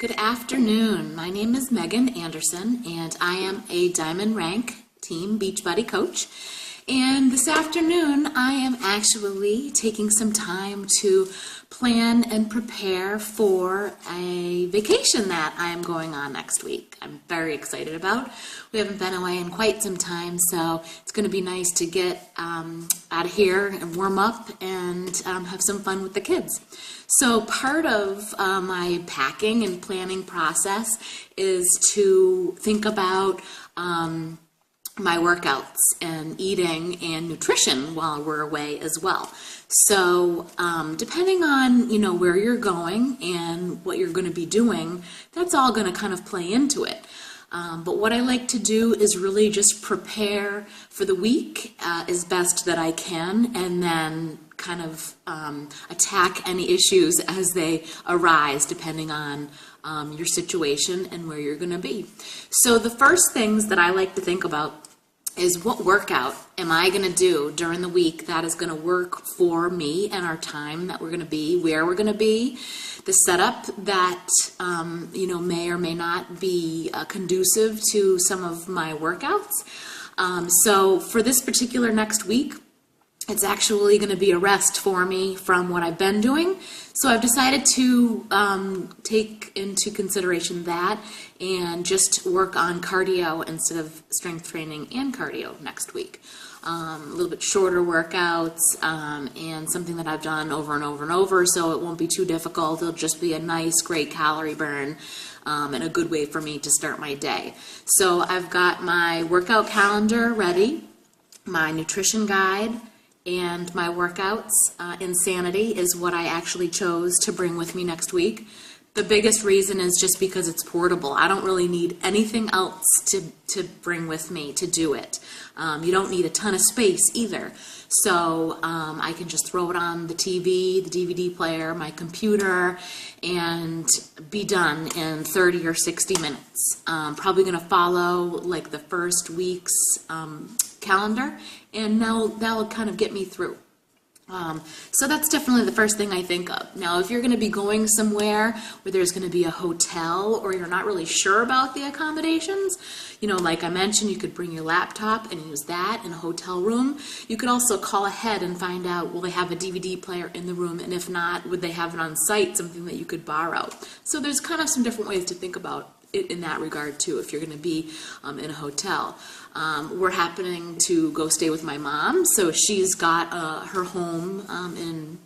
Good afternoon. My name is Megan Anderson, and I am a Diamond Rank Team Beachbody coach. And this afternoon, I am actually taking some time to plan and prepare for a vacation that I am going on next week. I'm very excited about. We haven't been away in quite some time, so it's going to be nice to get out of here and warm up and have some fun with the kids. So part of my packing and planning process is to think about my workouts and eating and nutrition while we're away as well. So depending on where you're going and what you're going to be doing, that's all going to kind of play into it. But what I like to do is really just prepare for the week as best that I can, and then kind of attack any issues as they arise depending on your situation and where you're going to be. So the first things that I like to think about is what workout am I going to do during the week that is going to work for me and our time that we're going to be, where we're going to be, the setup that may or may not be conducive to some of my workouts. So for this particular next week, it's actually going to be a rest for me from what I've been doing. So I've decided to take into consideration that and just work on cardio instead of strength training and cardio next week. A little bit shorter workouts and something that I've done over and over and over, so it won't be too difficult. It'll just be a nice, great calorie burn and a good way for me to start my day. So I've got my workout calendar ready, my nutrition guide, and my workouts. Insanity is what I actually chose to bring with me next week. The biggest reason is just because it's portable. I don't really need anything else to bring with me to do it. You don't need a ton of space either. So I can just throw it on the TV, the DVD player, my computer, and be done in 30 or 60 minutes. Probably going to follow like the first week's calendar, and that'll kind of get me through. So that's definitely the first thing I think of. Now, if you're going to be going somewhere where there's going to be a hotel or you're not really sure about the accommodations, like I mentioned, you could bring your laptop and use that in a hotel room. You could also call ahead and find out, will they have a DVD player in the room? And if not, would they have it on site, something that you could borrow? So there's kind of some different ways to think about it in that regard too, if you're going to be in a hotel. We're happening to go stay with my mom, so she's got her home in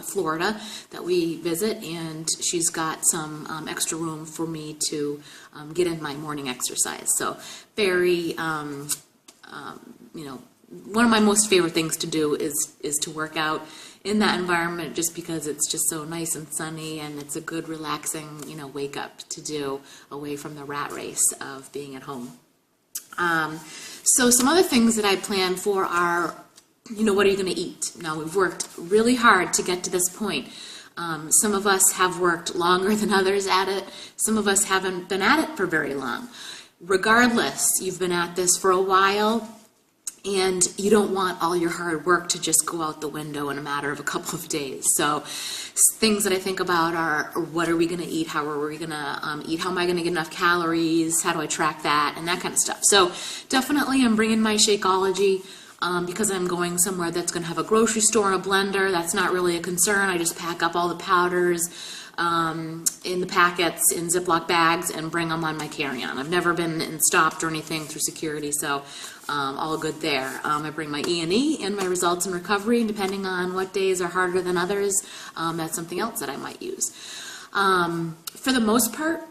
Florida that we visit, and she's got some extra room for me to get in my morning exercise. So very, one of my most favorite things to do is to work out in that environment, just because it's just so nice and sunny, and it's a good relaxing wake up to do away from the rat race of being at home. So some other things that I plan for are, what are you going to eat? Now, we've worked really hard to get to this point. Some of us have worked longer than others at it. Some of us haven't been at it for very long. Regardless, you've been at this for a while, and you don't want all your hard work to just go out the window in a matter of a couple of days. So things that I think about are, what are we going to eat? How are we going to eat? How am I going to get enough calories? How do I track that? And that kind of stuff. So definitely I'm bringing my Shakeology because I'm going somewhere that's going to have a grocery store and a blender. That's not really a concern. I just pack up all the powders in the packets in Ziploc bags and bring them on my carry-on. I've never been stopped or anything through security, so all good there. I bring my E&E and my results in recovery, depending on what days are harder than others. That's something else that I might use. For the most part,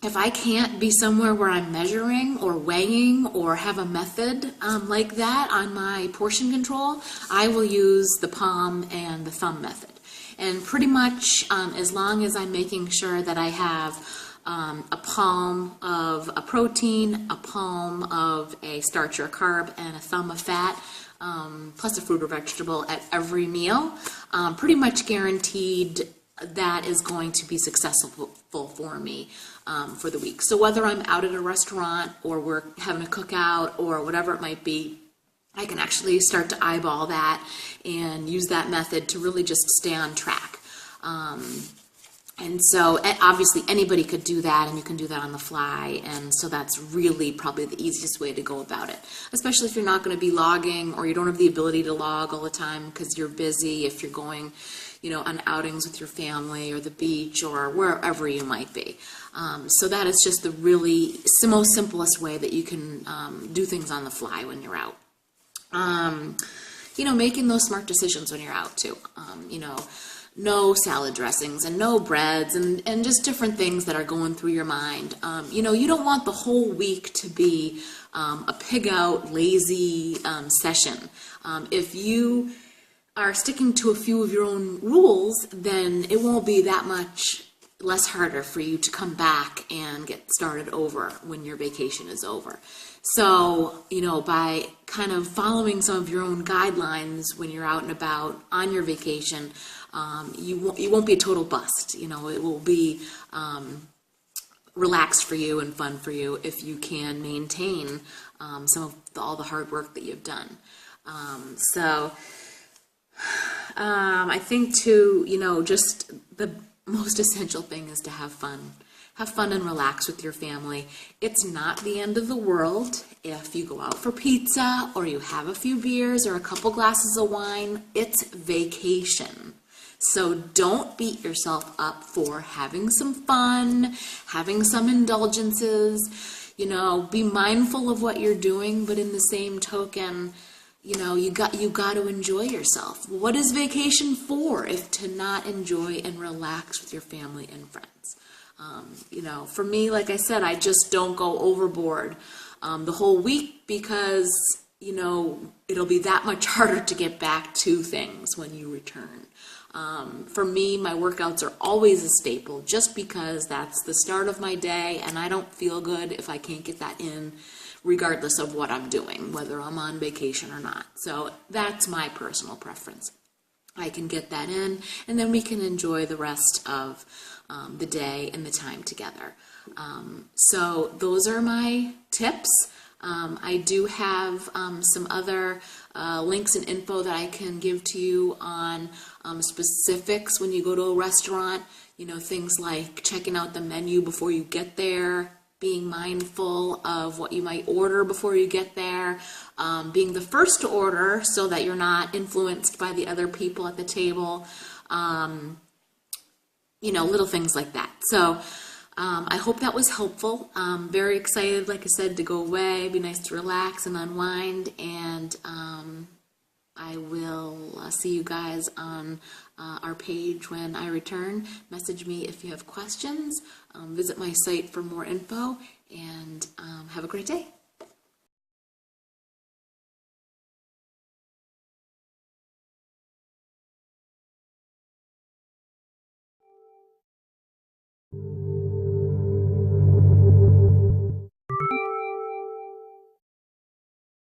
if I can't be somewhere where I'm measuring or weighing or have a method like that on my portion control, I will use the palm and the thumb method. And pretty much as long as I'm making sure that I have a palm of a protein, a palm of a starch or a carb, and a thumb of fat, plus a fruit or vegetable at every meal, pretty much guaranteed that is going to be successful for me for the week. So whether I'm out at a restaurant or we're having a cookout or whatever it might be, I can actually start to eyeball that and use that method to really just stay on track. And so obviously anybody could do that, and you can do that on the fly. And so that's really probably the easiest way to go about it, especially if you're not going to be logging, or you don't have the ability to log all the time because you're busy, if you're going, on outings with your family or the beach or wherever you might be. So that is just the really most simplest way that you can do things on the fly when you're out. Making those smart decisions when you're out too. No salad dressings and no breads and just different things that are going through your mind. You don't want the whole week to be a pig out, lazy session. If you are sticking to a few of your own rules, then it won't be that much less harder for you to come back and get started over when your vacation is over. So, by kind of following some of your own guidelines when you're out and about on your vacation, you won't be a total bust. It will be relaxed for you and fun for you if you can maintain some of all the hard work that you've done. I think too, just the most essential thing is to have fun. Have fun and relax with your family. It's not the end of the world if you go out for pizza or you have a few beers or a couple glasses of wine. It's vacation. So don't beat yourself up for having some fun, having some indulgences. Be mindful of what you're doing, but in the same token, you got to enjoy yourself. What is vacation for if to not enjoy and relax with your family and friends? For me, like I said, I just don't go overboard the whole week because, it'll be that much harder to get back to things when you return. For me, my workouts are always a staple just because that's the start of my day, and I don't feel good if I can't get that in, regardless of what I'm doing, whether I'm on vacation or not. So that's my personal preference. I can get that in, and then we can enjoy the rest of the day and the time together. So those are my tips. I do have some other links and info that I can give to you on specifics when you go to a restaurant, things like checking out the menu before you get there, being mindful of what you might order before you get there, being the first to order so that you're not influenced by the other people at the table, little things like that. So I hope that was helpful. I'm very excited, like I said, to go away. It'd be nice to relax and unwind, and I will see you guys on our page when I return. Message me if you have questions. Visit my site for more info, and have a great day.